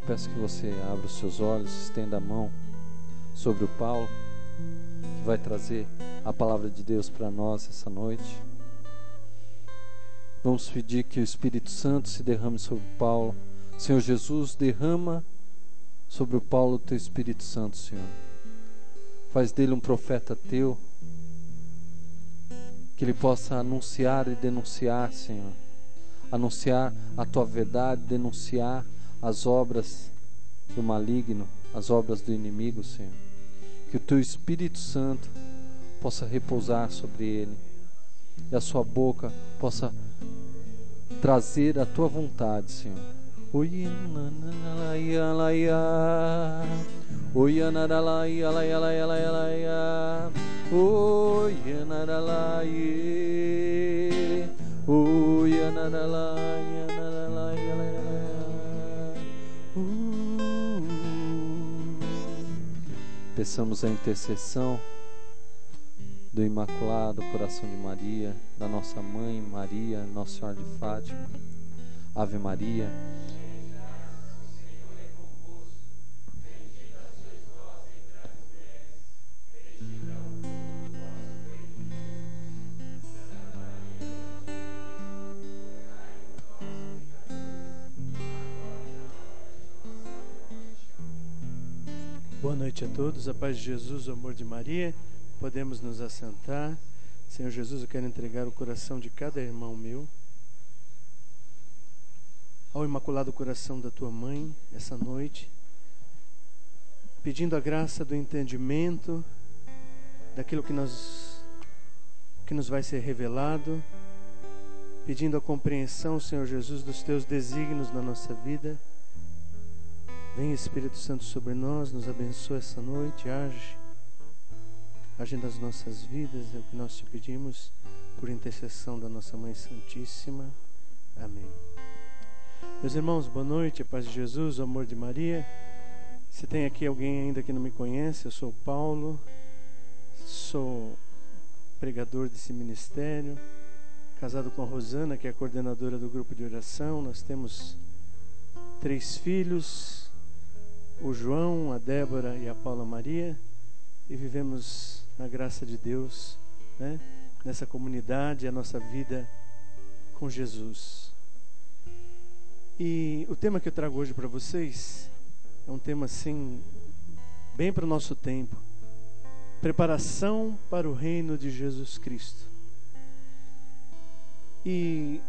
peço que você abra os seus olhos, estenda a mão sobre o Paulo, que vai trazer a palavra de Deus para nós essa noite. Vamos pedir que o Espírito Santo se derrame sobre Paulo. Senhor Jesus, derrama sobre o Paulo o teu Espírito Santo, Senhor. Faz dele um profeta teu, que ele possa anunciar e denunciar, Senhor. Anunciar a tua verdade, denunciar as obras do maligno, as obras do inimigo, Senhor. Que o teu Espírito Santo possa repousar sobre ele e a sua boca possa trazer a tua vontade, Senhor. Peçamos a intercessão do Imaculado Coração de Maria, da nossa Mãe Maria, Nossa Senhora de Fátima. Ave Maria. Boa noite a todos, a paz de Jesus, o amor de Maria. Podemos nos assentar. Senhor Jesus, eu quero entregar o coração de cada irmão meu ao Imaculado Coração da tua Mãe, essa noite, pedindo a graça do entendimento daquilo que nos vai ser revelado, pedindo a compreensão, Senhor Jesus, dos teus desígnios na nossa vida. Vem, Espírito Santo, sobre nós, nos abençoa essa noite, age nas nossas vidas, é o que nós te pedimos, por intercessão da nossa Mãe Santíssima. Amém. Meus irmãos, boa noite, a paz de Jesus, o amor de Maria. Se tem aqui alguém ainda que não me conhece, eu sou Paulo, sou pregador desse ministério, casado com a Rosana, que é a coordenadora do grupo de oração. Nós temos 3 filhos, o João, a Débora e a Paula Maria, e vivemos na graça de Deus, né? Nessa comunidade, a nossa vida com Jesus. E o tema que eu trago hoje para vocês é um tema assim, bem para o nosso tempo: preparação para o reino de Jesus Cristo. E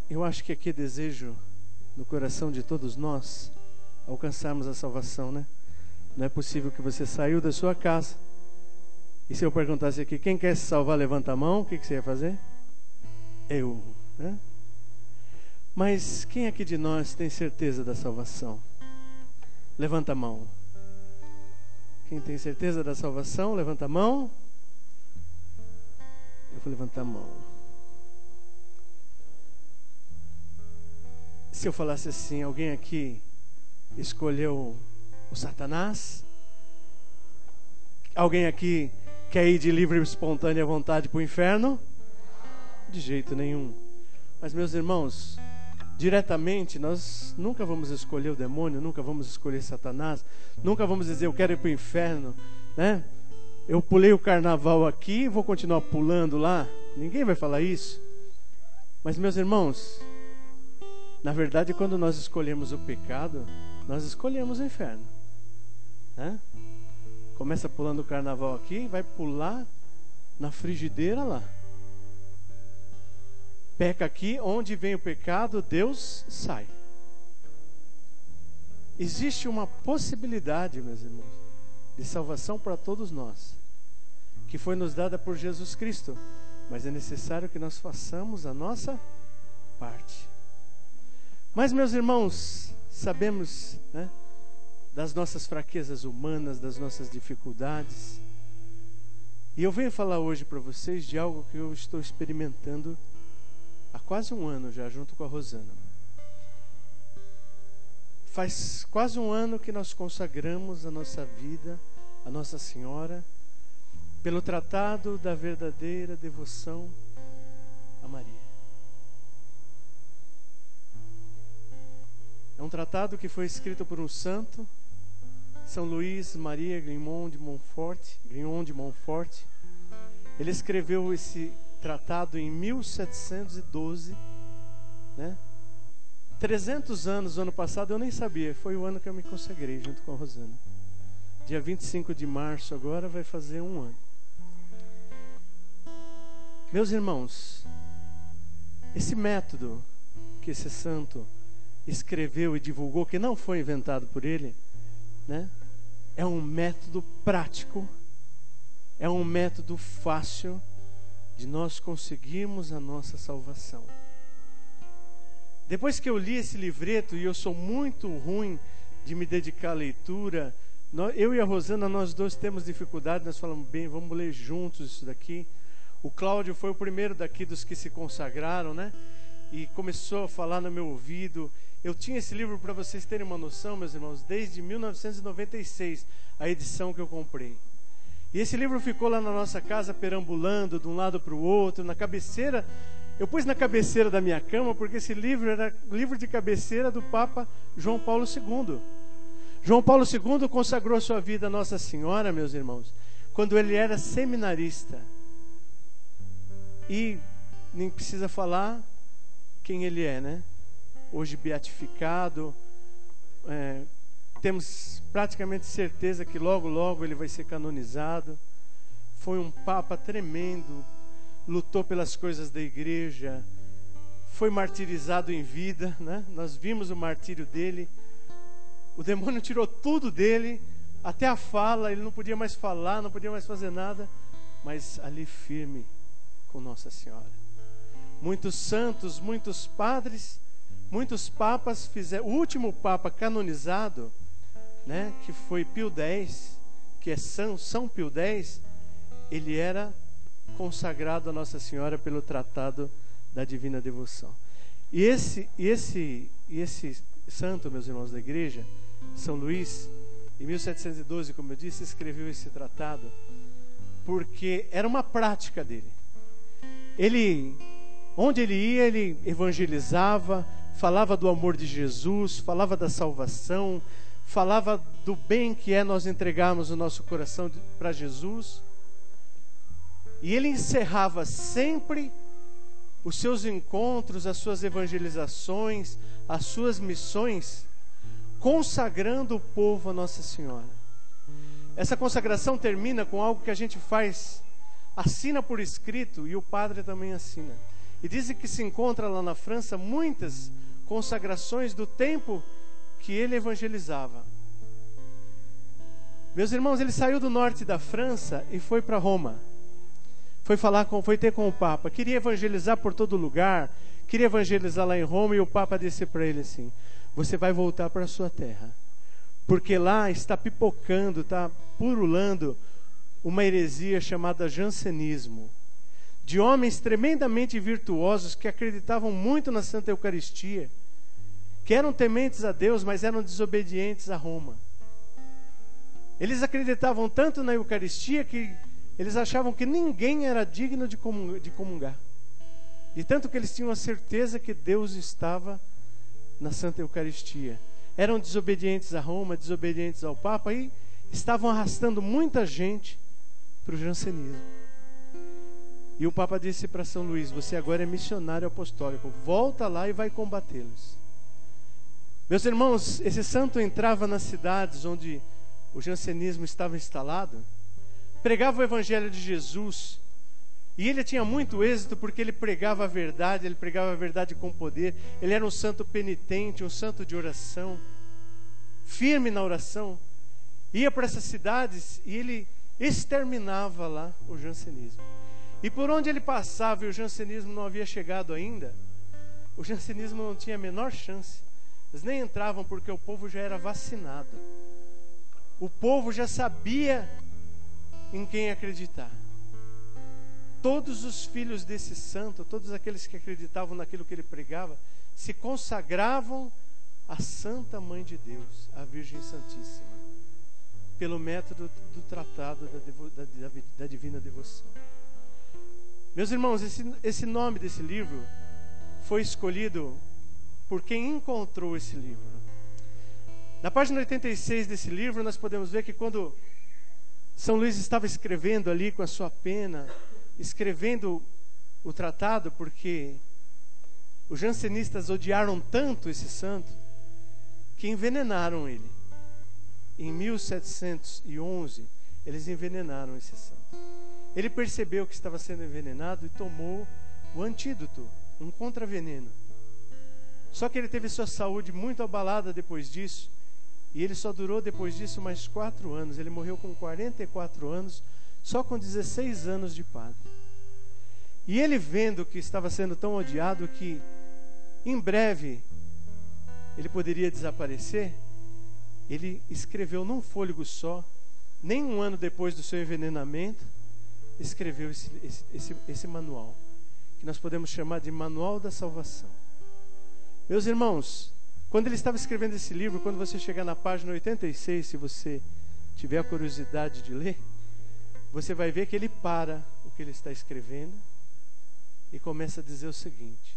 eu acho que aqui é desejo no coração de todos nós alcançarmos a salvação, né? Não é possível que você saiu da sua casa e se eu perguntasse aqui, quem quer se salvar, levanta a mão, o que você ia fazer? Eu, né? Mas quem aqui de nós tem certeza da salvação? Levanta a mão. Quem tem certeza da salvação, levanta a mão. Eu vou levantar a mão. Se eu falasse assim, alguém aqui escolheu o Satanás? Alguém aqui quer ir de livre e espontânea vontade para o inferno? De jeito nenhum. Mas, meus irmãos, diretamente nós nunca vamos escolher o demônio, nunca vamos escolher Satanás, nunca vamos dizer eu quero ir para o inferno, né? Eu pulei o carnaval aqui, vou continuar pulando lá. Ninguém vai falar isso. Mas, meus irmãos, na verdade, quando nós escolhemos o pecado, nós escolhemos o inferno, né? Começa pulando o carnaval aqui, vai pular na frigideira lá. Peca aqui, onde vem o pecado, Deus sai. Existe uma possibilidade, meus irmãos, de salvação para todos nós, que foi nos dada por Jesus Cristo, mas é necessário que nós façamos a nossa parte. Mas, meus irmãos, sabemos, né, das nossas fraquezas humanas, das nossas dificuldades. E eu venho falar hoje para vocês de algo que eu estou experimentando há quase um ano já, junto com a Rosana. Faz quase um ano que nós consagramos a nossa vida a Nossa Senhora pelo tratado da verdadeira devoção a Maria. É um tratado que foi escrito por um santo, São Luís Maria Grignon de Montfort. Ele escreveu esse tratado em 1712, né? 300 anos, ano passado, eu nem sabia, foi o ano que eu me consagrei junto com a Rosana. Dia 25 de março agora vai fazer um ano. Meus irmãos, esse método que esse santo escreveu e divulgou, que não foi inventado por ele, né? É um método prático, é um método fácil de nós conseguirmos a nossa salvação. Depois que eu li esse livreto, e eu sou muito ruim de me dedicar à leitura, eu e a Rosana, nós dois temos dificuldade, nós falamos, bem, vamos ler juntos isso daqui. O Cláudio foi o primeiro daqui dos que se consagraram, né? E começou a falar no meu ouvido. Eu tinha esse livro, para vocês terem uma noção, meus irmãos, desde 1996, a edição que eu comprei. E esse livro ficou lá na nossa casa, perambulando de um lado para o outro, na cabeceira. Eu pus na cabeceira da minha cama, porque esse livro era livro de cabeceira do Papa João Paulo II. João Paulo II consagrou sua vida a Nossa Senhora, meus irmãos, quando ele era seminarista. E nem precisa falar quem ele é, né? Hoje beatificado, temos praticamente certeza que logo, logo ele vai ser canonizado. Foi um Papa tremendo, lutou pelas coisas da igreja, foi martirizado em vida, né? Nós vimos o martírio dele. O demônio tirou tudo dele, até a fala, ele não podia mais falar, não podia mais fazer nada, mas ali firme com Nossa Senhora. Muitos santos, muitos padres, muitos papas fizeram. O último papa canonizado, né, que foi Pio X, que é São Pio X, ele era consagrado a Nossa Senhora pelo Tratado da Divina Devoção. E esse santo, meus irmãos da igreja, São Luís, em 1712, como eu disse, escreveu esse tratado porque era uma prática dele. Onde ele ia, ele evangelizava, falava do amor de Jesus, falava da salvação, falava do bem que é nós entregarmos o nosso coração para Jesus. E ele encerrava sempre os seus encontros, as suas evangelizações, as suas missões, consagrando o povo a Nossa Senhora. Essa consagração termina com algo que a gente faz, assina por escrito, e o padre também assina. E dizem que se encontra lá na França muitas consagrações do tempo que ele evangelizava. Meus irmãos, ele saiu do norte da França e foi para Roma. Foi ter com o Papa. Queria evangelizar por todo lugar, queria evangelizar lá em Roma, e o Papa disse para ele assim: você vai voltar para a sua terra, porque lá está pipocando, está purulando uma heresia chamada jansenismo, de homens tremendamente virtuosos que acreditavam muito na Santa Eucaristia, que eram tementes a Deus, mas eram desobedientes a Roma. Eles acreditavam tanto na Eucaristia que eles achavam que ninguém era digno de comungar. De tanto que eles tinham a certeza que Deus estava na Santa Eucaristia. Eram desobedientes a Roma, desobedientes ao Papa, e estavam arrastando muita gente para o jansenismo. E o Papa disse para São Luís: você agora é missionário apostólico, volta lá e vai combatê-los. Meus irmãos, esse santo entrava nas cidades onde o jansenismo estava instalado, pregava o Evangelho de Jesus, e ele tinha muito êxito porque ele pregava a verdade com poder. Ele era um santo penitente, um santo de oração, firme na oração. Ia para essas cidades e ele exterminava lá o jansenismo. E por onde ele passava e o jansenismo não havia chegado ainda, o jansenismo não tinha a menor chance. Eles nem entravam porque o povo já era vacinado. O povo já sabia em quem acreditar. Todos os filhos desse santo, todos aqueles que acreditavam naquilo que ele pregava, se consagravam à Santa Mãe de Deus, a Virgem Santíssima, pelo método do tratado da Divina Devoção. Meus irmãos, esse nome desse livro foi escolhido por quem encontrou esse livro. Na página 86 desse livro, nós podemos ver que quando São Luís estava escrevendo ali com a sua pena, escrevendo o tratado, porque os jansenistas odiaram tanto esse santo, que envenenaram ele. Em 1711, eles envenenaram esse santo. Ele percebeu que estava sendo envenenado e tomou o antídoto, um contraveneno. Só que ele teve sua saúde muito abalada depois disso, e ele só durou depois disso mais 4 anos. Ele morreu com 44 anos, só com 16 anos de padre. E ele, vendo que estava sendo tão odiado que em breve ele poderia desaparecer, ele escreveu num fôlego só, nem um ano depois do seu envenenamento, escreveu esse manual, que nós podemos chamar de Manual da Salvação. Meus irmãos, quando ele estava escrevendo esse livro, quando você chegar na página 86, se você tiver a curiosidade de ler, você vai ver que ele para o que ele está escrevendo e começa a dizer o seguinte: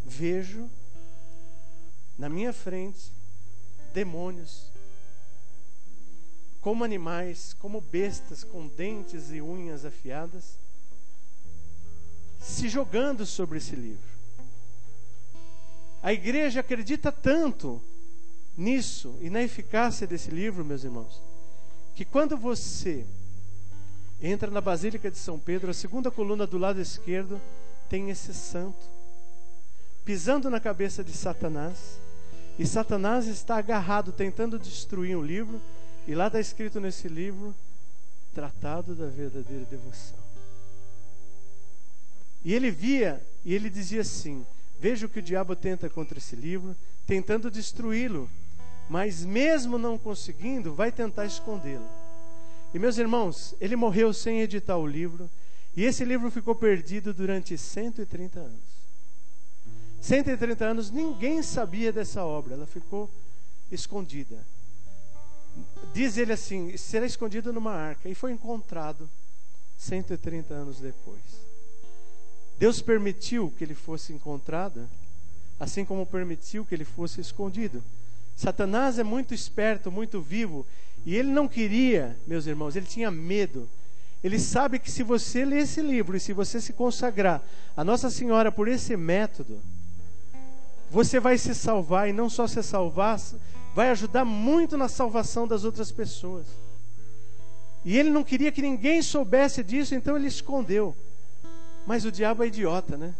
vejo na minha frente demônios, como animais, como bestas com dentes e unhas afiadas, se jogando sobre esse livro. A igreja acredita tanto nisso e na eficácia desse livro, meus irmãos, que quando você entra na Basílica de São Pedro, a segunda coluna do lado esquerdo tem esse santo pisando na cabeça de Satanás, e Satanás está agarrado tentando destruir um livro, e lá está escrito nesse livro: Tratado da Verdadeira Devoção. E ele via, e ele dizia assim: veja o que o diabo tenta contra esse livro, tentando destruí-lo, mas mesmo não conseguindo, vai tentar escondê-lo. E meus irmãos, ele morreu sem editar o livro, e esse livro ficou perdido durante 130 anos. 130 anos ninguém sabia dessa obra, ela ficou escondida. Diz ele assim: será escondido numa arca, e foi encontrado 130 anos depois. Deus permitiu que ele fosse encontrado, assim como permitiu que ele fosse escondido. Satanás é muito esperto, muito vivo, e ele não queria, meus irmãos, ele tinha medo. Ele sabe que se você ler esse livro e se você se consagrar a Nossa Senhora por esse método, você vai se salvar, e não só se salvar, vai ajudar muito na salvação das outras pessoas. E ele não queria que ninguém soubesse disso, então ele escondeu. Mas o diabo é idiota, né?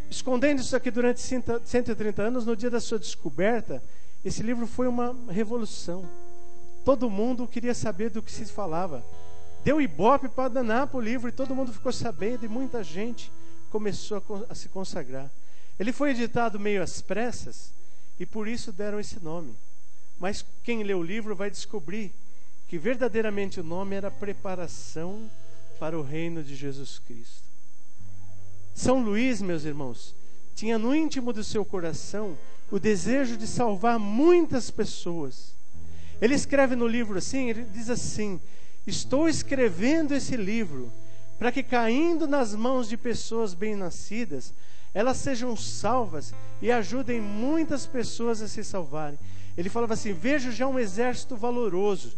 Escondendo isso aqui durante 130 anos, no dia da sua descoberta, esse livro foi uma revolução. Todo mundo queria saber do que se falava. Deu ibope para danar para o livro, e todo mundo ficou sabendo, e muita gente começou a se consagrar. Ele foi editado meio às pressas, e por isso deram esse nome. Mas quem lê o livro vai descobrir que verdadeiramente o nome era Preparação para o Reino de Jesus Cristo. São Luís, meus irmãos, tinha no íntimo do seu coração o desejo de salvar muitas pessoas. Ele escreve no livro assim, ele diz assim: estou escrevendo esse livro para que, caindo nas mãos de pessoas bem-nascidas, elas sejam salvas e ajudem muitas pessoas a se salvarem. Ele falava assim: vejo já um exército valoroso,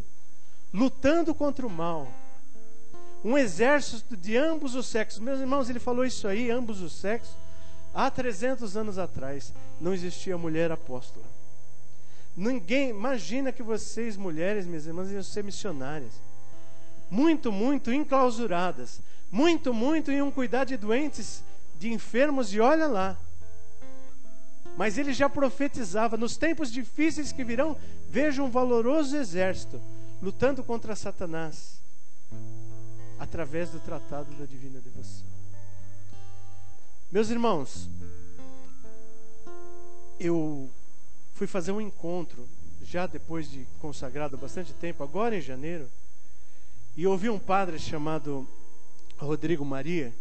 lutando contra o mal. Um exército de ambos os sexos. Meus irmãos, ele falou isso aí, ambos os sexos, há 300 anos atrás. Não existia mulher apóstola. Ninguém, imagina que vocês, mulheres, minhas irmãs, iam ser missionárias. Muito, muito enclausuradas. Muito, muito iam cuidar de doentes, de enfermos, e olha lá. Mas ele já profetizava: nos tempos difíceis que virão, veja um valoroso exército lutando contra Satanás, através do Tratado da Divina Devoção. Meus irmãos, eu fui fazer um encontro, já depois de consagrado há bastante tempo, agora em janeiro, e ouvi um padre chamado Rodrigo Maria.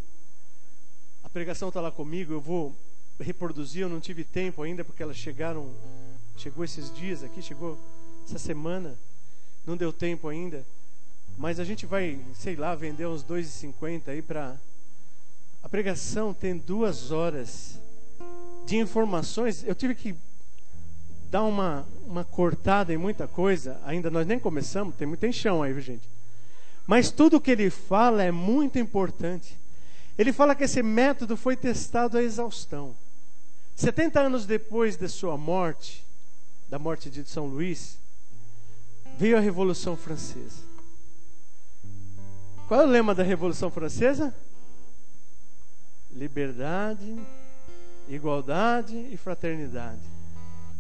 A pregação está lá comigo, eu vou reproduzir, eu não tive tempo ainda, porque elas chegou esses dias aqui, chegou essa semana, não deu tempo ainda. Mas a gente vai, sei lá, vender uns 2,50 aí para... A pregação tem 2 horas de informações. Eu tive que dar uma cortada em muita coisa. Ainda nós nem começamos, tem chão aí, viu, gente? Mas tudo que ele fala é muito importante. Ele fala que esse método foi testado à exaustão. 70 anos depois de sua morte, da morte de São Luís, veio a Revolução Francesa. Qual é o lema da Revolução Francesa? Liberdade, igualdade e fraternidade.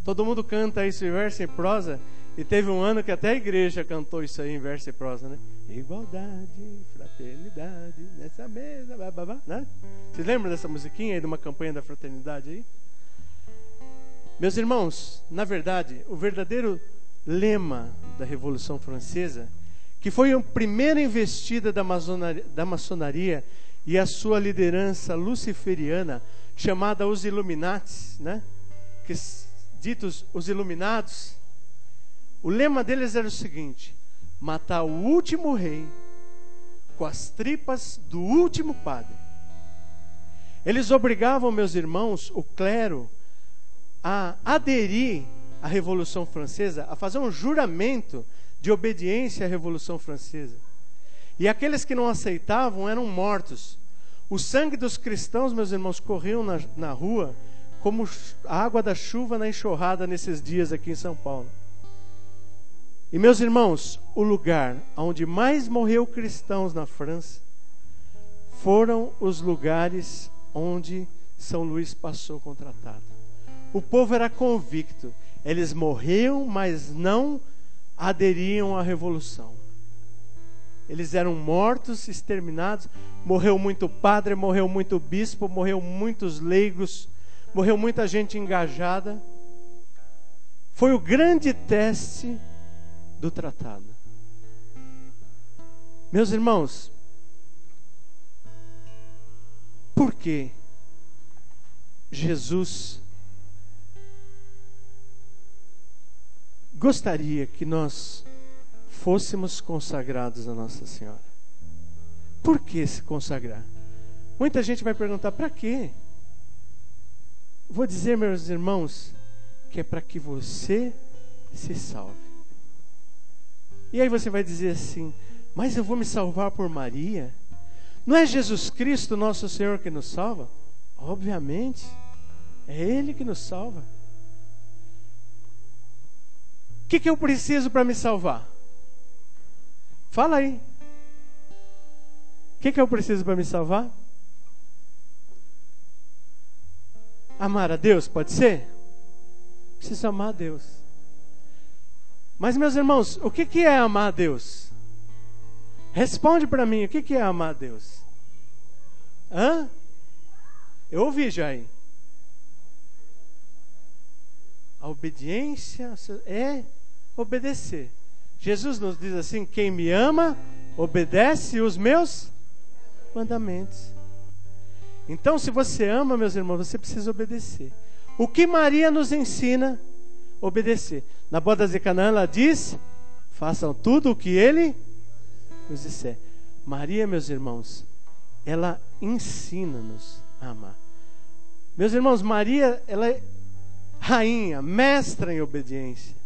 Todo mundo canta isso em verso e prosa. E teve um ano que até a igreja cantou isso aí em verso e prosa, né? Igualdade, fraternidade, nessa mesa, babá, né? Vocês lembram dessa musiquinha aí, de uma campanha da fraternidade aí? Meus irmãos, na verdade, o verdadeiro lema da Revolução Francesa, que foi a primeira investida da maçonaria e a sua liderança luciferiana, chamada os Illuminatis, né? Ditos os Iluminados, o lema deles era o seguinte: matar o último rei com as tripas do último padre. Eles obrigavam, meus irmãos, o clero a aderir à Revolução Francesa, a fazer um juramento de obediência à Revolução Francesa. E aqueles que não aceitavam eram mortos. O sangue dos cristãos, meus irmãos, corriam na rua como a água da chuva na enxurrada nesses dias aqui em São Paulo. E, meus irmãos, o lugar onde mais morreu cristãos na França foram os lugares onde São Luís passou com o tratado. O povo era convicto. Eles morriam, mas não aderiam à revolução. Eles eram mortos, exterminados. Morreu muito padre, morreu muito bispo, morreu muitos leigos, morreu muita gente engajada. Foi o grande teste do tratado. Meus irmãos, por que Jesus gostaria que nós fôssemos consagrados a Nossa Senhora? Por que se consagrar? Muita gente vai perguntar, para quê? Vou dizer, meus irmãos, que é para que você se salve. E aí você vai dizer assim, mas eu vou me salvar por Maria? Não é Jesus Cristo, nosso Senhor, que nos salva? Obviamente, é Ele que nos salva. O que eu preciso para me salvar? Fala aí. O que eu preciso para me salvar? Amar a Deus, pode ser? Preciso amar a Deus. Mas, meus irmãos, o que é amar a Deus? Responde para mim, o que é amar a Deus? Hã? Eu ouvi já aí. A obediência é obedecer. Jesus nos diz assim, quem me ama, obedece os meus mandamentos. Então, se você ama, meus irmãos, você precisa obedecer. O que Maria nos ensina? Obedecer. Na boda de Canaã ela diz, façam tudo o que Ele nos disser. Maria, meus irmãos, ela ensina-nos a amar. Meus irmãos, Maria, ela é rainha, mestra em obediência.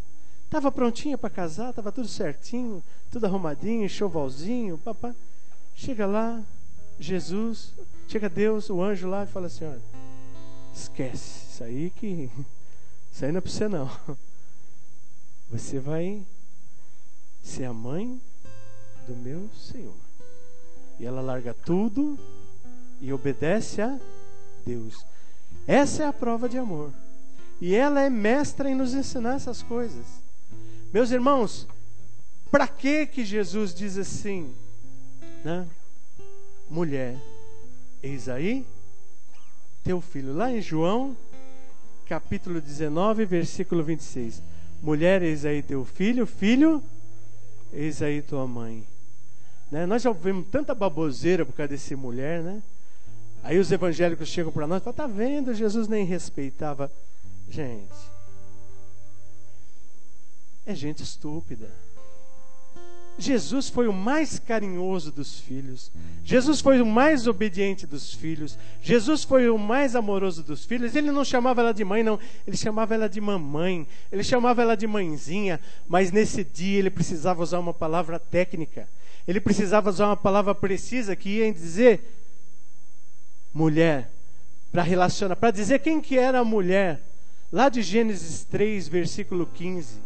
Estava prontinha para casar, estava tudo certinho, tudo arrumadinho, enxovalzinho, papá. Chega lá, Jesus, chega Deus, o anjo lá e fala assim, olha, esquece, isso aí não é para você não. Você vai ser a mãe do meu Senhor. E ela larga tudo e obedece a Deus. Essa é a prova de amor. E ela é mestra em nos ensinar essas coisas. Meus irmãos, para que Jesus diz assim, né? Mulher, eis aí teu filho. Lá em João, capítulo 19, versículo 26. Mulher, eis aí teu filho. Filho, eis aí tua mãe. Né? Nós já ouvimos tanta baboseira por causa desse mulher, né? Aí os evangélicos chegam para nós e falam, tá vendo, Jesus nem respeitava. Gente, é gente estúpida. Jesus foi o mais carinhoso dos filhos. Jesus foi o mais obediente dos filhos. Jesus foi o mais amoroso dos filhos. Ele não chamava ela de mãe, não. Ele chamava ela de mamãe. Ele chamava ela de mãezinha. Mas nesse dia ele precisava usar uma palavra técnica. Ele precisava usar uma palavra precisa que ia dizer mulher. Para relacionar, para dizer quem que era a mulher. Lá de Gênesis 3, versículo 15.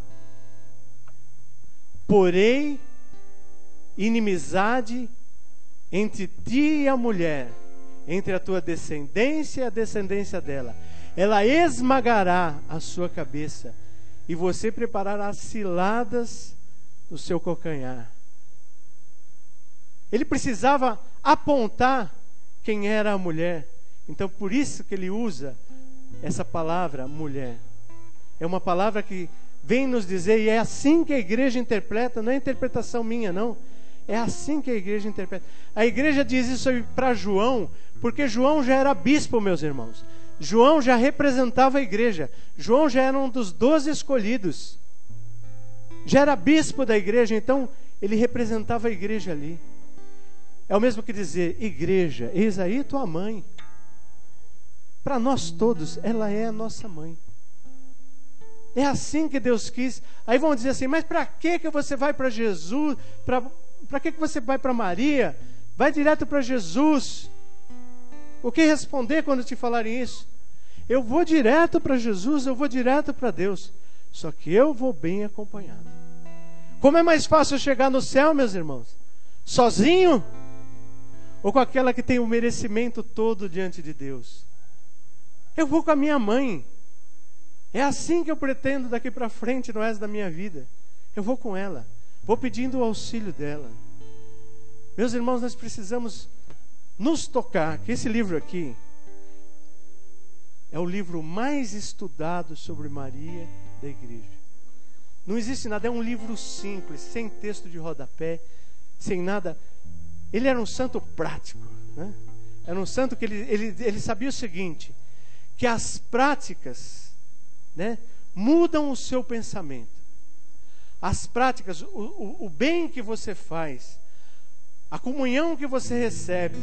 Porém, inimizade entre ti e a mulher, entre a tua descendência e a descendência dela. Ela esmagará a sua cabeça e você preparará ciladas no seu calcanhar. Ele precisava apontar quem era a mulher. Então por isso que ele usa essa palavra mulher. É uma palavra que vem nos dizer, e é assim que a igreja interpreta, não é interpretação minha não. É assim que a igreja interpreta. A igreja diz isso para João, porque João já era bispo, meus irmãos. João já representava a igreja. João já era um dos 12 escolhidos. Já era bispo da igreja, então ele representava a igreja ali. É o mesmo que dizer, igreja, eis aí tua mãe. Para nós todos, ela é a nossa mãe. É assim que Deus quis. Aí vão dizer assim, mas para que você vai para Jesus? Para que você vai para Maria? Vai direto para Jesus. O que responder quando te falarem isso? Eu vou direto para Jesus, eu vou direto para Deus. Só que eu vou bem acompanhado. Como é mais fácil chegar no céu, meus irmãos? Sozinho? Ou com aquela que tem o merecimento todo diante de Deus? Eu vou com a minha mãe. É assim que eu pretendo daqui para frente no resto da minha vida. Eu vou com ela. Vou pedindo o auxílio dela. Meus irmãos, nós precisamos nos tocar, que esse livro aqui é o livro mais estudado sobre Maria da igreja. Não existe nada, é um livro simples, sem texto de rodapé, sem nada. Ele era um santo prático, né? Era um santo que ele sabia o seguinte, que as práticas, né, mudam o seu pensamento. As práticas, o bem que você faz, a comunhão que você recebe,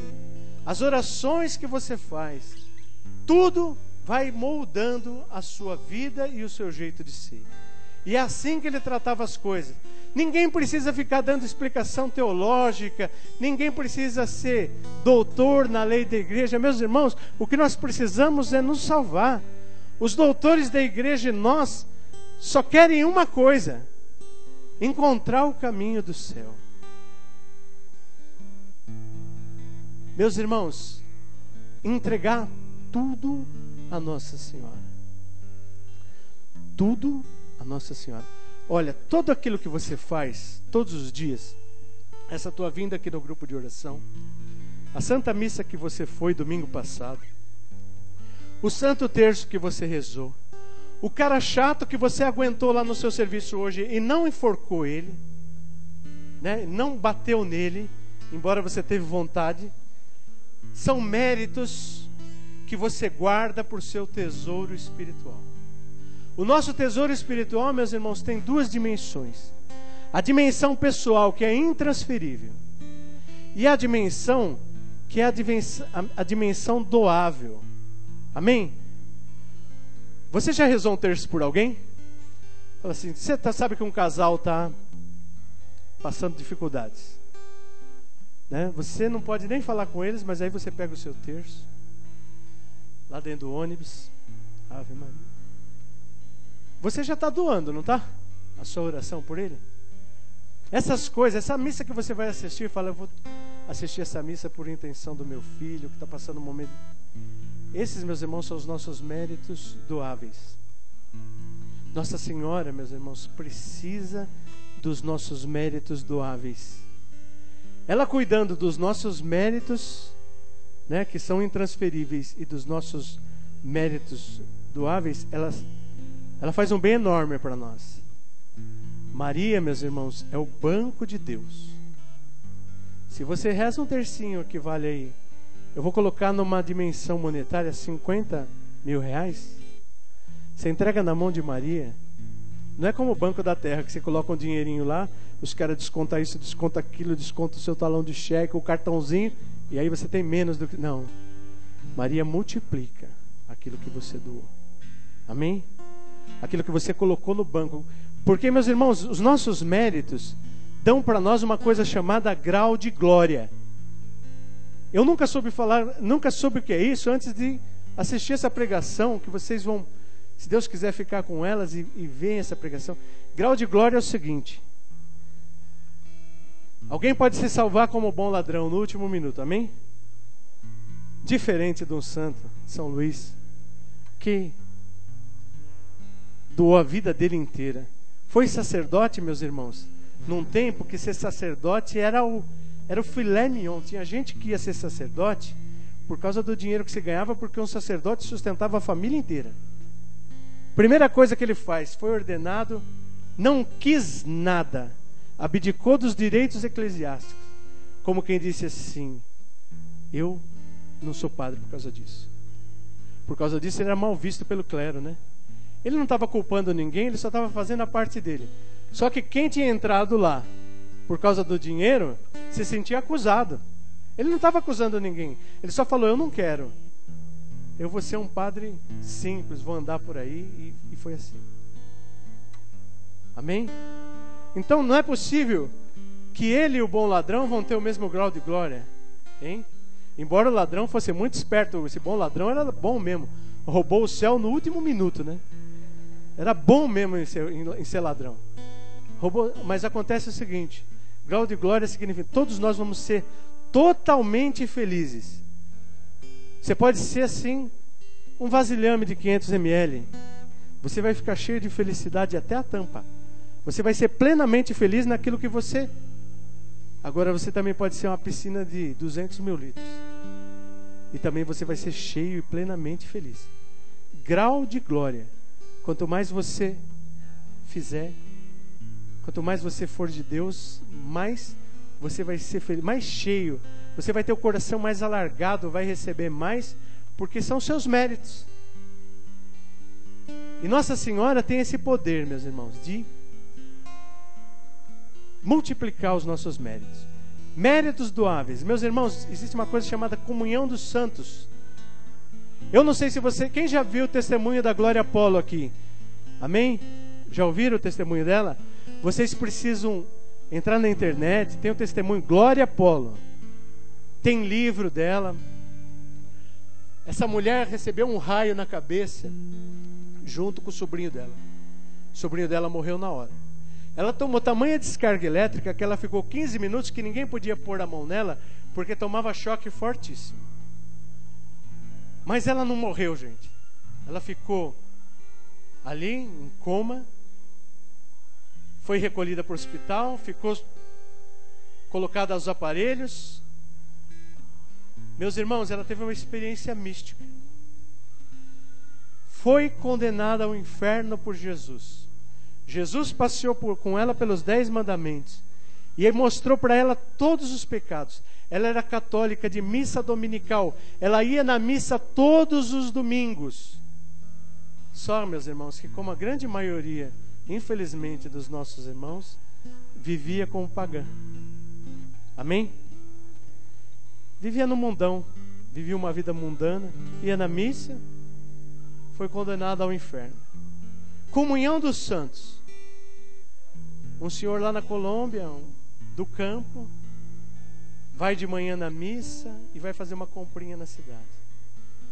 as orações que você faz, tudo vai moldando a sua vida e o seu jeito de ser. E é assim que ele tratava as coisas. Ninguém precisa ficar dando explicação teológica, ninguém precisa ser doutor na lei da igreja. Meus irmãos, o que nós precisamos é nos salvar. Os doutores da igreja e nós só querem uma coisa: encontrar o caminho do céu. Meus irmãos, entregar tudo a Nossa Senhora. Tudo a Nossa Senhora. Olha, tudo aquilo que você faz todos os dias, essa tua vinda aqui no grupo de oração, a Santa Missa que você foi domingo passado, o Santo Terço que você rezou, o cara chato que você aguentou lá no seu serviço hoje e não enforcou ele, né? Não bateu nele, embora você teve vontade, são méritos que você guarda por seu tesouro espiritual. O nosso tesouro espiritual, meus irmãos, tem duas dimensões. A dimensão pessoal, que é intransferível, e a dimensão que é a dimensão doável. Amém? Você já rezou um terço por alguém? Fala assim, você sabe que um casal está passando dificuldades, né? Você não pode nem falar com eles, mas aí você pega o seu terço, lá dentro do ônibus, Ave Maria. Você já está doando, não está? A sua oração por ele. Essas coisas, essa missa que você vai assistir, fala, eu vou assistir essa missa por intenção do meu filho, que está passando um momento. Esses, meus irmãos, são os nossos méritos doáveis. Nossa Senhora, meus irmãos, precisa dos nossos méritos doáveis. Ela cuidando dos nossos méritos, né, que são intransferíveis, e dos nossos méritos doáveis, ela faz um bem enorme para nós. Maria, meus irmãos, é o banco de Deus. Se você reza um tercinho que vale aí, eu vou colocar numa dimensão monetária 50 mil reais. Você entrega na mão de Maria. Não é como o Banco da Terra, que você coloca um dinheirinho lá, os caras descontam isso, descontam aquilo, descontam o seu talão de cheque, o cartãozinho, e aí você tem menos do que... Não. Maria multiplica aquilo que você doou. Amém? Aquilo que você colocou no banco. Porque, meus irmãos, os nossos méritos dão para nós uma coisa chamada grau de glória. Eu nunca soube o que é isso antes de assistir essa pregação, que vocês vão, se Deus quiser, ficar com elas e ver essa pregação. Grau de glória é o seguinte: alguém pode se salvar como bom ladrão no último minuto, amém? Diferente de um santo, São Luís, que doou a vida dele inteira. Foi sacerdote, meus irmãos, num tempo que ser sacerdote era o filé mignon. Tinha gente que ia ser sacerdote por causa do dinheiro que se ganhava, porque um sacerdote sustentava a família inteira. Primeira coisa que ele faz, foi ordenado, não quis nada, abdicou dos direitos eclesiásticos, como quem disse assim: eu não sou padre por causa disso. Por causa disso ele era mal visto pelo clero, né? Ele não estava culpando ninguém, ele só estava fazendo a parte dele. Só que quem tinha entrado lá por causa do dinheiro se sentia acusado. Ele não estava acusando ninguém, ele só falou: eu não quero, eu vou ser um padre simples, vou andar por aí. E foi assim. Amém? Então não é possível que ele e o bom ladrão vão ter o mesmo grau de glória, hein? Embora o ladrão fosse muito esperto, esse bom ladrão era bom mesmo, roubou o céu no último minuto, né? Era bom mesmo em ser ladrão. Roubou, mas acontece o seguinte: grau de glória significa todos nós vamos ser totalmente felizes. Você pode ser assim, um vasilhame de 500 ml. Você vai ficar cheio de felicidade até a tampa. Você vai ser plenamente feliz naquilo que você... Agora você também pode ser uma piscina de 200 mil litros. E também você vai ser cheio e plenamente feliz. Grau de glória. Quanto mais você fizer, quanto mais você for de Deus, mais você vai ser feliz, mais cheio. Você vai ter o coração mais alargado, vai receber mais, porque são seus méritos. E Nossa Senhora tem esse poder, meus irmãos, de multiplicar os nossos méritos. Méritos doáveis. Meus irmãos, existe uma coisa chamada comunhão dos santos. Eu não sei se você... Quem já viu o testemunho da Glória Apolo aqui? Amém? Já ouviram o testemunho dela? Vocês precisam entrar na internet. Tem o testemunho Glória Apolo. Tem livro dela. Essa mulher recebeu um raio na cabeça junto com o sobrinho dela. O sobrinho dela morreu na hora. Ela tomou tamanha descarga elétrica que ela ficou 15 minutos que ninguém podia pôr a mão nela, porque tomava choque fortíssimo. Mas ela não morreu, gente. Ela ficou ali em coma, foi recolhida para o hospital, ficou colocada aos aparelhos. Meus irmãos, ela teve uma experiência mística. Foi condenada ao inferno por Jesus. Jesus passeou com ela pelos 10 mandamentos e mostrou para ela todos os pecados. Ela era católica de missa dominical. Ela ia na missa todos os domingos. Só, meus irmãos, que como a grande maioria, infelizmente, dos nossos irmãos, vivia como pagã. Amém? Vivia no mundão, vivia uma vida mundana, ia na missa, foi condenada ao inferno. Comunhão dos santos. Um senhor lá na Colômbia, do campo, vai de manhã na missa e vai fazer uma comprinha na cidade.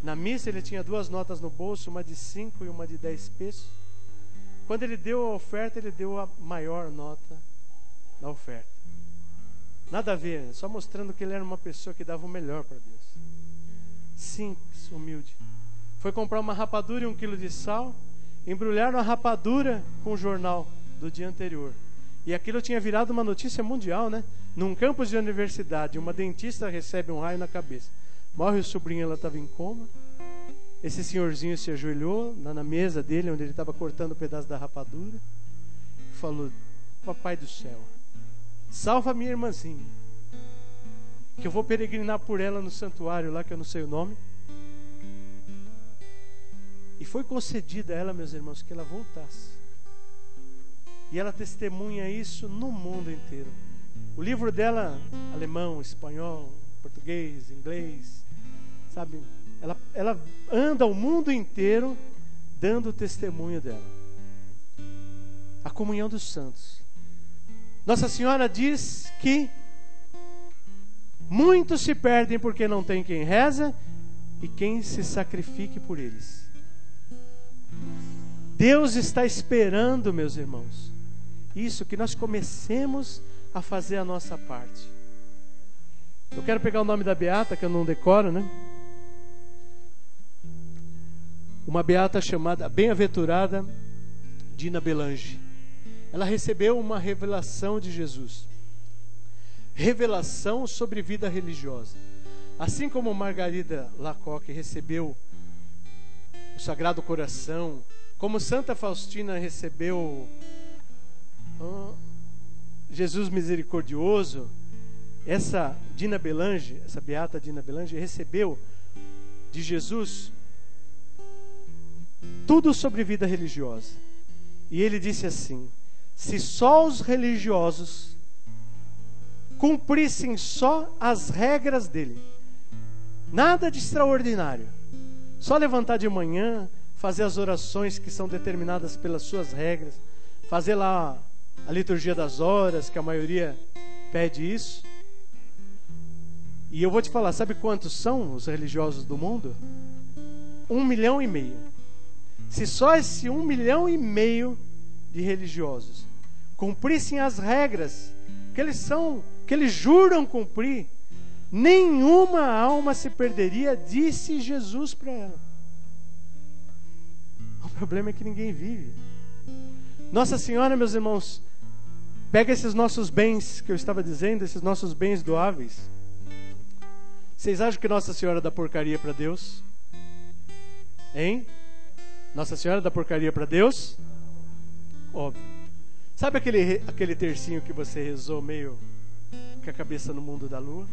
Na missa ele tinha 2 notas no bolso, uma de 5 e uma de 10 pesos. Quando ele deu a oferta, ele deu a maior nota da oferta. Nada a ver, só mostrando que ele era uma pessoa que dava o melhor para Deus. Simples, humilde. Foi comprar uma rapadura e 1 quilo de sal, embrulharam a rapadura com o jornal do dia anterior. E aquilo tinha virado uma notícia mundial, né? Num campus de universidade, uma dentista recebe um raio na cabeça. Morre o sobrinho, ela estava em coma. Esse senhorzinho se ajoelhou na mesa dele, onde ele estava cortando um pedaço da rapadura, e falou: Papai do céu, salva minha irmãzinha, que eu vou peregrinar por ela no santuário lá, que eu não sei o nome. E foi concedida a ela, meus irmãos, que ela voltasse. E ela testemunha isso no mundo inteiro. O livro dela, alemão, espanhol, português, inglês, sabe? Ela anda o mundo inteiro dando o testemunho dela. A comunhão dos santos. Nossa Senhora diz que muitos se perdem porque não tem quem reza e quem se sacrifique por eles. Deus está esperando, meus irmãos, isso, que nós comecemos a fazer a nossa parte. Eu quero pegar o nome da beata, que eu não decoro, né? Uma beata chamada Bem-aventurada Dina Belange. Ela recebeu uma revelação de Jesus. Revelação sobre vida religiosa. Assim como Margarida Lacoque recebeu o Sagrado Coração, como Santa Faustina recebeu Jesus Misericordioso, essa Dina Belange, essa beata Dina Belange, recebeu de Jesus tudo sobre vida religiosa. E ele disse assim: se só os religiosos cumprissem só as regras dele, nada de extraordinário, só levantar de manhã, fazer as orações que são determinadas pelas suas regras, fazer lá a liturgia das horas, que a maioria pede isso. E eu vou te falar, sabe quantos são os religiosos do mundo? 1,5 milhão. Se só esse 1,5 milhão de religiosos cumprissem as regras que eles juram cumprir, nenhuma alma se perderia, disse Jesus para ela. O problema é que ninguém vive. Nossa Senhora, meus irmãos, pega esses nossos bens que eu estava dizendo, esses nossos bens doáveis. Vocês acham que Nossa Senhora dá porcaria para Deus? Hein? Nossa Senhora dá porcaria para Deus? Óbvio. Sabe aquele tercinho que você rezou meio com a cabeça no mundo da lua?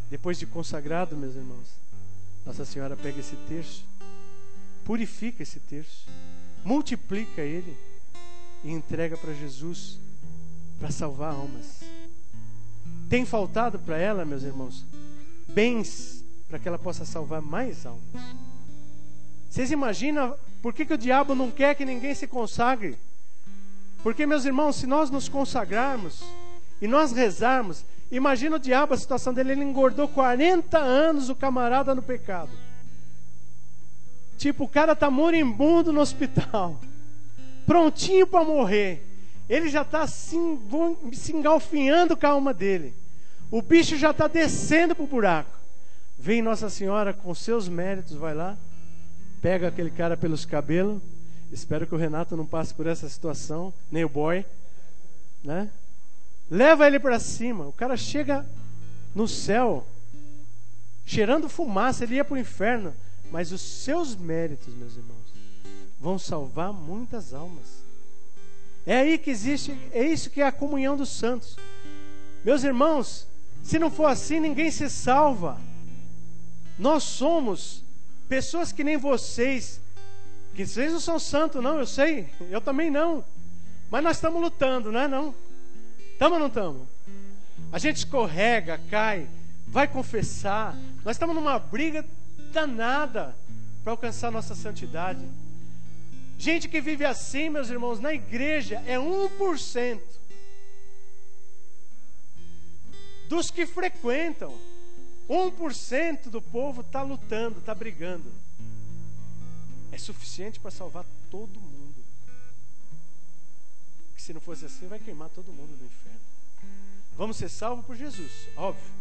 Depois de consagrado, meus irmãos, Nossa Senhora pega esse terço, purifica esse terço, multiplica ele e entrega para Jesus para salvar almas. Tem faltado para ela, meus irmãos, bens para que ela possa salvar mais almas. Vocês imaginam por que o diabo não quer que ninguém se consagre? Porque, meus irmãos, se nós nos consagrarmos e nós rezarmos, imagina o diabo, a situação dele, ele engordou 40 anos o camarada no pecado. Tipo, o cara está moribundo no hospital, prontinho para morrer. Ele já está se engalfinhando com a alma dele. O bicho já está descendo para o buraco. Vem Nossa Senhora com seus méritos, vai lá, pega aquele cara pelos cabelos. Espero que o Renato não passe por essa situação, nem o boy, né? Leva ele para cima. O cara chega no céu, cheirando fumaça, ele ia para o inferno. Mas os seus méritos, meus irmãos, vão salvar muitas almas. É aí que existe, é isso que é a comunhão dos santos. Meus irmãos, se não for assim, ninguém se salva. Nós somos pessoas que nem vocês, que vocês não são santos, não, eu sei, eu também não. Mas nós estamos lutando, não é não? Estamos ou não estamos? A gente escorrega, cai, vai confessar. Nós estamos numa briga danada para alcançar nossa santidade. Gente que vive assim, meus irmãos, na igreja é 1% dos que frequentam. 1% do povo está lutando, está brigando. É suficiente para salvar todo mundo. Porque se não fosse assim, vai queimar todo mundo no inferno. Vamos ser salvos por Jesus, óbvio.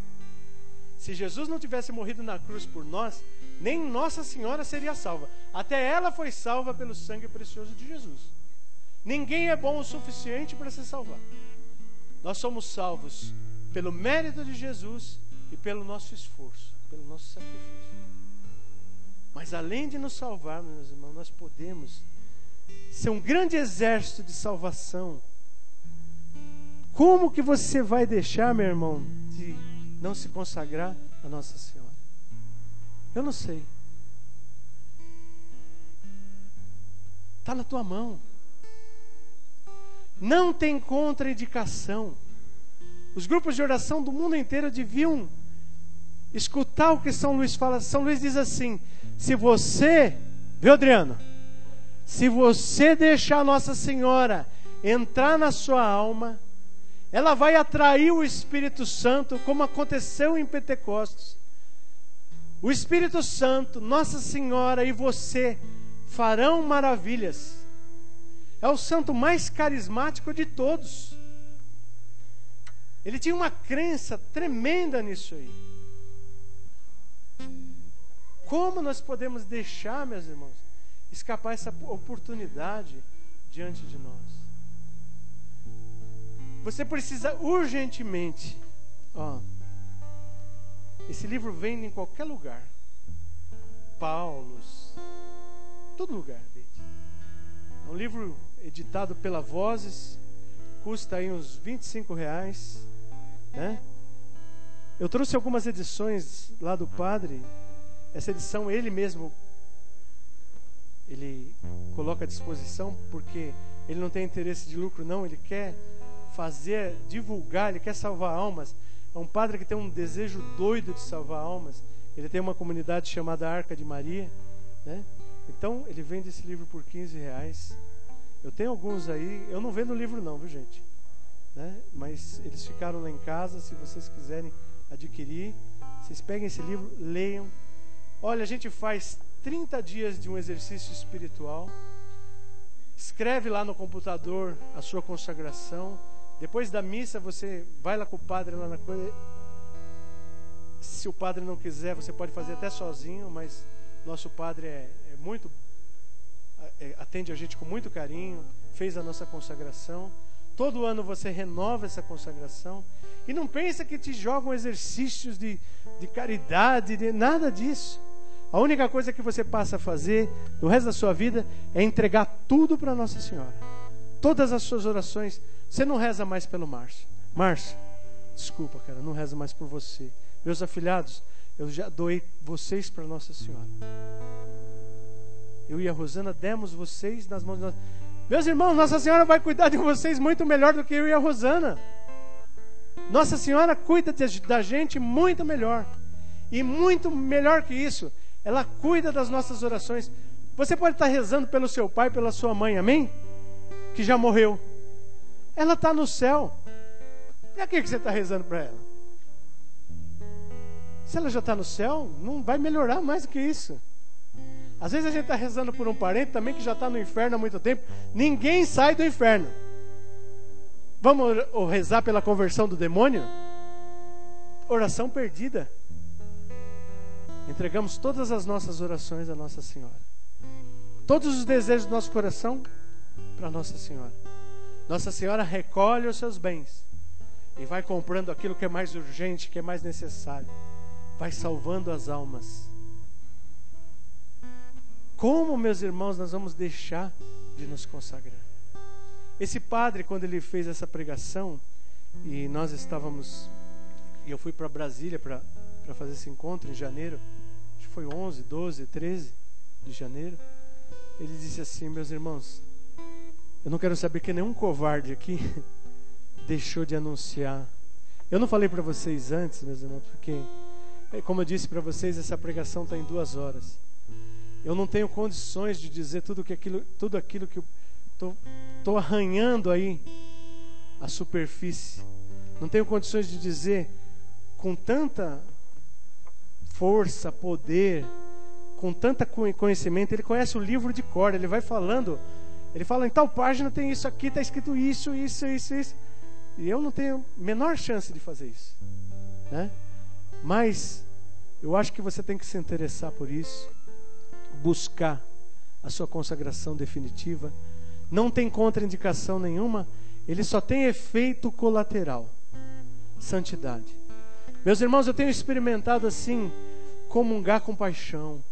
Se Jesus não tivesse morrido na cruz por nós, nem Nossa Senhora seria salva. Até ela foi salva pelo sangue precioso de Jesus. Ninguém é bom o suficiente para se salvar. Nós somos salvos pelo mérito de Jesus e pelo nosso esforço, pelo nosso sacrifício. Mas além de nos salvar, meus irmãos, nós podemos ser um grande exército de salvação. Como que você vai deixar, meu irmão, de não se consagrar a Nossa Senhora? Eu não sei. Está na tua mão. Não tem contraindicação. Os grupos de oração do mundo inteiro deviam escutar o que São Luís fala. São Luís diz assim: se você, viu, Adriano? Se você deixar Nossa Senhora entrar na sua alma, ela vai atrair o Espírito Santo, como aconteceu em Pentecostes. O Espírito Santo, Nossa Senhora e você farão maravilhas. É o santo mais carismático de todos. Ele tinha uma crença tremenda nisso aí. Como nós podemos deixar, meus irmãos, escapar essa oportunidade diante de nós? Você precisa urgentemente, esse livro vende em qualquer lugar. Paulos, todo lugar vende. É um livro editado pela Vozes, custa aí uns R$25, né? Eu trouxe algumas edições lá do padre. Essa edição ele mesmo coloca à disposição, porque ele não tem interesse de lucro, não. Ele quer divulgar, ele quer salvar almas. É um padre que tem um desejo doido de salvar almas. Ele tem uma comunidade chamada Arca de Maria, né? Então ele vende esse livro por R$15. Eu tenho alguns aí. Eu não vendo livro não, viu, gente? Né? Mas eles ficaram lá em casa. Se vocês quiserem adquirir, vocês peguem esse livro, leiam. Olha, a gente faz 30 dias de um exercício espiritual. Escreve lá no computador a sua consagração. Depois da missa, você vai lá com o padre lá na coisa. Se o padre não quiser, você pode fazer até sozinho, mas nosso padre atende a gente com muito carinho, fez a nossa consagração. Todo ano você renova essa consagração. E não pensa que te jogam exercícios de caridade, de nada disso. A única coisa que você passa a fazer no resto da sua vida é entregar tudo para Nossa Senhora. Todas as suas orações. Você não reza mais pelo Márcio. Márcio, desculpa, cara, não reza mais por você. Meus afilhados, eu já doei vocês para Nossa Senhora. Eu e a Rosana demos vocês nas mãos de Nossa Senhora. Meus irmãos, Nossa Senhora vai cuidar de vocês muito melhor do que eu e a Rosana. Nossa Senhora cuida da gente muito melhor. E muito melhor que isso, ela cuida das nossas orações. Você pode estar rezando pelo seu pai, pela sua mãe, amém? Que já morreu. Ela está no céu. Para que você está rezando para ela? Se ela já está no céu, não vai melhorar mais do que isso. Às vezes a gente está rezando por um parente também que já está no inferno há muito tempo. Ninguém sai do inferno. Vamos rezar pela conversão do demônio? Oração perdida. Entregamos todas as nossas orações a Nossa Senhora. Todos os desejos do nosso coração para Nossa Senhora. Nossa Senhora recolhe os seus bens e vai comprando aquilo que é mais urgente, que é mais necessário. Vai salvando as almas. Como, meus irmãos, nós vamos deixar de nos consagrar? Esse padre, quando ele fez essa pregação, e nós estávamos, e eu fui para Brasília para fazer esse encontro em janeiro, acho que foi 11, 12, 13 de janeiro, ele disse assim: meus irmãos, eu não quero saber que nenhum covarde aqui deixou de anunciar. Eu não falei para vocês antes, meus irmãos, porque, como eu disse para vocês, essa pregação está em 2 horas. Eu não tenho condições de dizer tudo aquilo que eu estou arranhando aí a superfície. Não tenho condições de dizer com tanta força, poder, com tanto conhecimento. Ele conhece o livro de cor, ele vai falando. Ele fala, em tal página tem isso aqui, está escrito isso. E eu não tenho a menor chance de fazer isso, né? Mas eu acho que você tem que se interessar por isso, buscar a sua consagração definitiva. Não tem contraindicação nenhuma, ele só tem efeito colateral: santidade. Meus irmãos, eu tenho experimentado assim, comungar com paixão.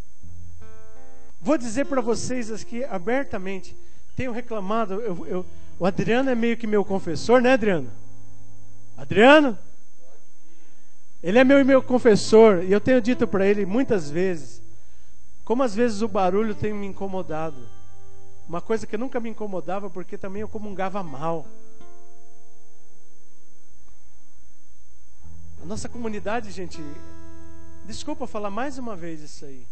Vou dizer para vocês aqui abertamente, tenho reclamado, o Adriano é meio que meu confessor, né, Adriano? Adriano? Ele é meu confessor, e eu tenho dito para ele muitas vezes, como às vezes o barulho tem me incomodado. Uma coisa que nunca me incomodava, porque também eu comungava mal. A nossa comunidade, gente, desculpa falar mais uma vez isso aí.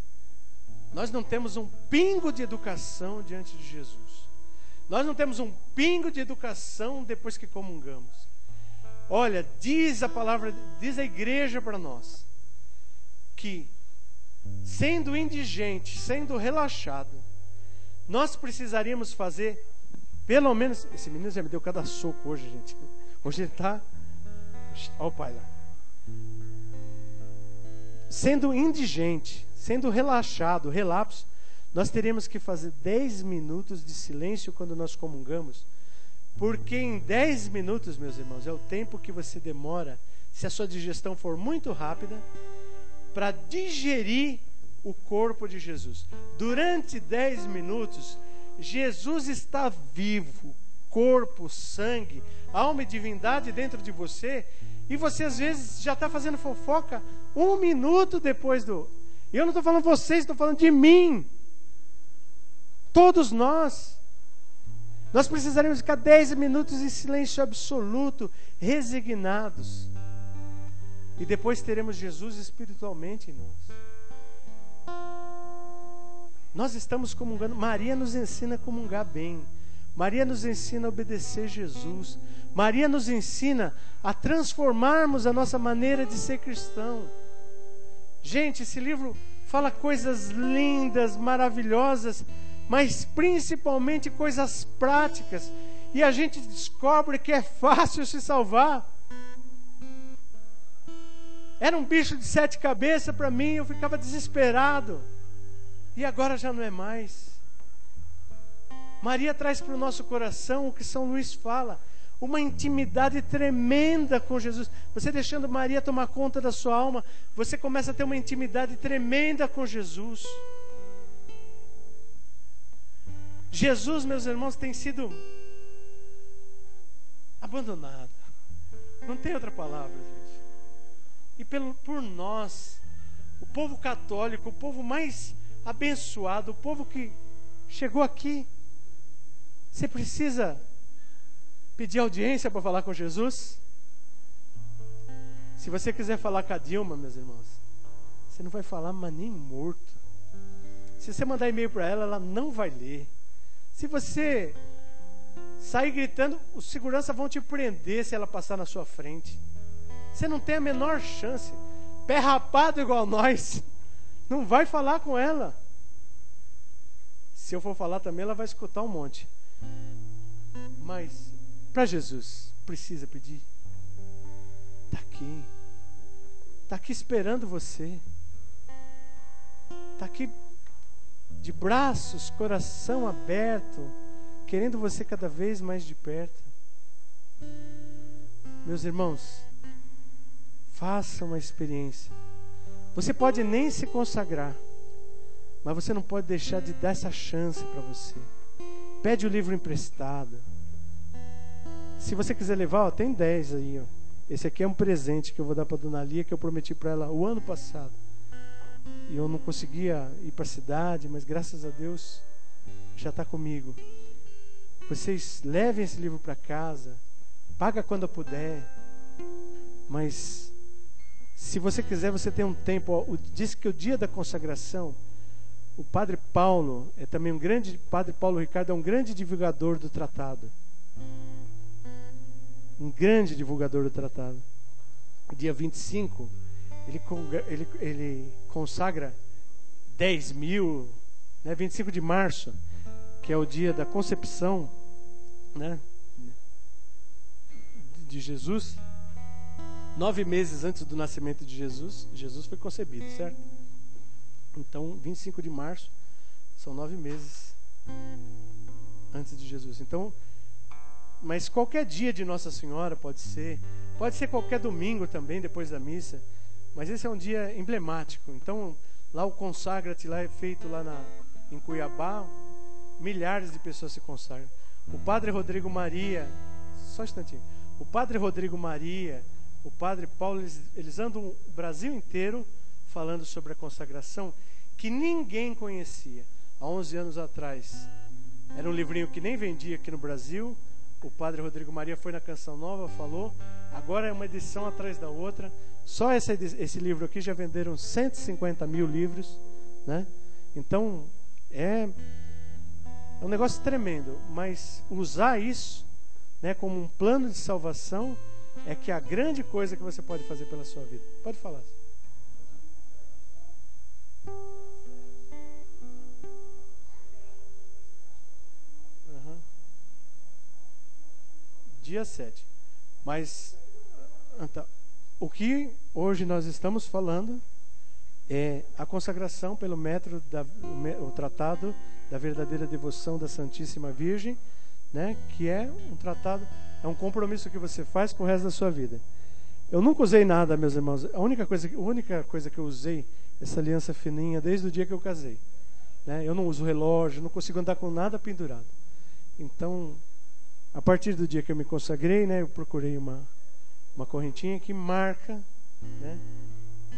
Nós não temos um pingo de educação diante de Jesus. Nós não temos um pingo de educação depois que comungamos. Olha, diz a palavra, diz a igreja para nós, que sendo indigente, sendo relaxado, nós precisaríamos fazer, pelo menos, esse menino já me deu cada soco hoje, gente. Hoje ele está, olha o pai lá. Sendo indigente, sendo relaxado, relapso, nós teríamos que fazer 10 minutos de silêncio quando nós comungamos, porque em 10 minutos, meus irmãos, é o tempo que você demora, se a sua digestão for muito rápida, para digerir o corpo de Jesus. Durante 10 minutos, Jesus está vivo, corpo, sangue, alma e divindade dentro de você, e você às vezes já está fazendo fofoca 1 minuto depois do... Eu não estou falando de vocês, estou falando de mim. Todos nós. Nós precisaríamos ficar 10 minutos em silêncio absoluto, resignados. E depois teremos Jesus espiritualmente em nós. Nós estamos comungando. Maria nos ensina a comungar bem. Maria nos ensina a obedecer Jesus. Maria nos ensina a transformarmos a nossa maneira de ser cristão. Gente, esse livro fala coisas lindas, maravilhosas, mas principalmente coisas práticas. E a gente descobre que é fácil se salvar. Era um bicho de 7 cabeças para mim, eu ficava desesperado. E agora já não é mais. Maria traz para o nosso coração o que São Luís fala, uma intimidade tremenda com Jesus. Você deixando Maria tomar conta da sua alma, você começa a ter uma intimidade tremenda com Jesus. Jesus, meus irmãos, tem sido abandonado. Não tem outra palavra, gente. E por nós, o povo católico, o povo mais abençoado, o povo que chegou aqui, você precisa pedir audiência para falar com Jesus? Se você quiser falar com a Dilma, meus irmãos, você não vai falar, mas nem morto. Se você mandar e-mail para ela, ela não vai ler. Se você sair gritando, os seguranças vão te prender se ela passar na sua frente. Você não tem a menor chance. Pé rapado igual nós, não vai falar com ela. Se eu for falar também, ela vai escutar um monte. Mas para Jesus, precisa pedir. Está aqui esperando você. Está aqui de braços, coração aberto, querendo você cada vez mais de perto. Meus irmãos, faça uma experiência. Você pode nem se consagrar, mas você não pode deixar de dar essa chance para você. Pede o livro emprestado. Se você quiser levar, tem 10 aí, ó. Esse aqui é um presente que eu vou dar para a Dona Lia, que eu prometi para ela o ano passado. E eu não conseguia ir para a cidade, mas graças a Deus já está comigo. Vocês levem esse livro para casa, paga quando puder. Mas se você quiser, você tem um tempo. Ó, diz que o dia da consagração, o Padre Paulo é também um grande, Padre Paulo Ricardo é um grande divulgador do tratado. Um grande divulgador do tratado. Dia 25, ele consagra 10 mil, né, 25 de março, que é o dia da concepção, né, de Jesus. 9 meses antes do nascimento de Jesus, Jesus foi concebido, certo? Então, 25 de março, são 9 meses antes de Jesus. Então, mas qualquer dia de Nossa Senhora pode ser qualquer domingo também, depois da missa, mas esse é um dia emblemático. Então, lá o Consagra-te lá é feito lá em Cuiabá, milhares de pessoas se consagram. O Padre Rodrigo Maria, só um instantinho, o Padre Rodrigo Maria, o Padre Paulo, eles andam o Brasil inteiro falando sobre a consagração, que ninguém conhecia. Há 11 anos atrás, Era um livrinho que nem vendia aqui no Brasil. O padre Rodrigo Maria foi na Canção Nova, falou. Agora é uma edição atrás da outra. Só esse livro aqui já venderam 150 mil livros, né? Então, é um negócio tremendo. Mas usar isso, né, como um plano de salvação é que é a grande coisa que você pode fazer pela sua vida. Pode falar. Dia 7. Mas então, o que hoje nós estamos falando é a consagração pelo método o tratado da verdadeira devoção da Santíssima Virgem, né? Que é um tratado, é um compromisso que você faz pro resto da sua vida. Eu nunca usei nada, meus irmãos. A única coisa que eu usei é essa aliança fininha desde o dia que eu casei, né? Eu não uso relógio, não consigo andar com nada pendurado. Então, a partir do dia que eu me consagrei, né, eu procurei uma correntinha que marca, né,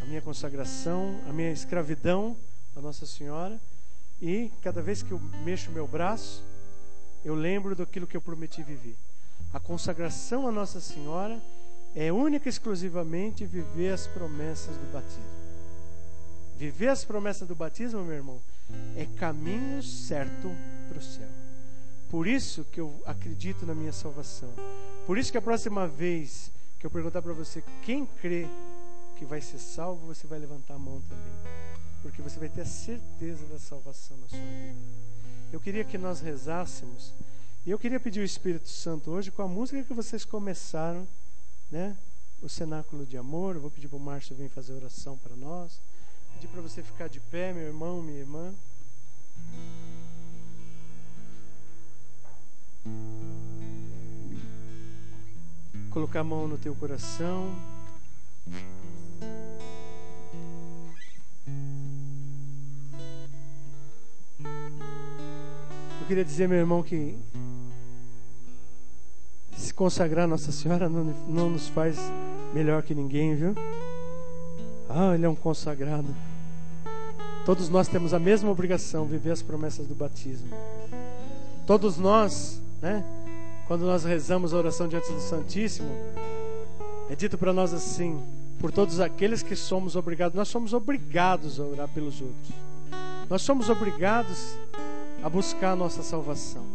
a minha consagração, a minha escravidão a Nossa Senhora. E cada vez que eu mexo meu braço, eu lembro daquilo que eu prometi viver. A consagração a Nossa Senhora é única e exclusivamente viver as promessas do batismo. Viver as promessas do batismo, meu irmão, é caminho certo para o céu. Por isso que eu acredito na minha salvação. Por isso que a próxima vez que eu perguntar para você quem crê que vai ser salvo, você vai levantar a mão também. Porque você vai ter a certeza da salvação na sua vida. Eu queria que nós rezássemos. E eu queria pedir o Espírito Santo hoje com a música que vocês começaram, né? O Cenáculo de Amor. Eu vou pedir para o Márcio vir fazer oração para nós. Pedir para você ficar de pé, meu irmão, minha irmã. Colocar a mão no teu coração. Eu queria dizer, meu irmão, que se consagrar a Nossa Senhora não nos faz melhor que ninguém, viu? Ah, ele é um consagrado. Todos nós temos a mesma obrigação, viver as promessas do batismo. Todos nós, né? Quando nós rezamos a oração diante do Santíssimo, é dito para nós assim: por todos aqueles que somos obrigados, nós somos obrigados a orar pelos outros. Nós somos obrigados a buscar a nossa salvação.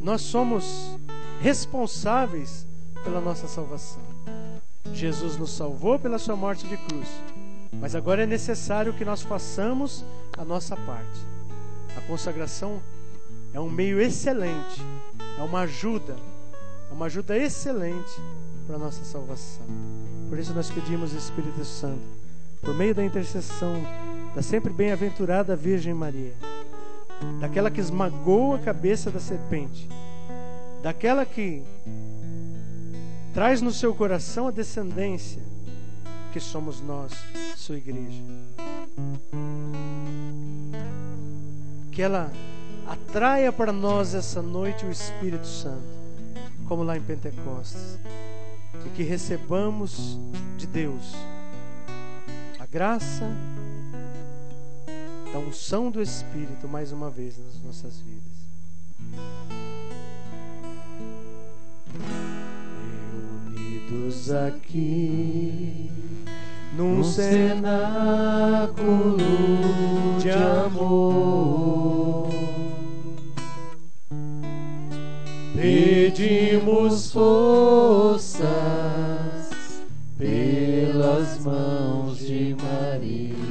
Nós somos responsáveis pela nossa salvação. Jesus nos salvou pela sua morte de cruz, mas agora é necessário que nós façamos a nossa parte. A consagração é um meio excelente, é uma ajuda excelente para a nossa salvação. Por isso nós pedimos o Espírito Santo, por meio da intercessão da sempre bem-aventurada Virgem Maria, daquela que esmagou a cabeça da serpente, daquela que traz no seu coração a descendência que somos nós, sua igreja. Que ela atraia para nós essa noite o Espírito Santo, como lá em Pentecostes, e que recebamos de Deus a graça da unção do Espírito mais uma vez nas nossas vidas. Reunidos aqui num cenáculo de amor, pedimos forças pelas mãos de Maria.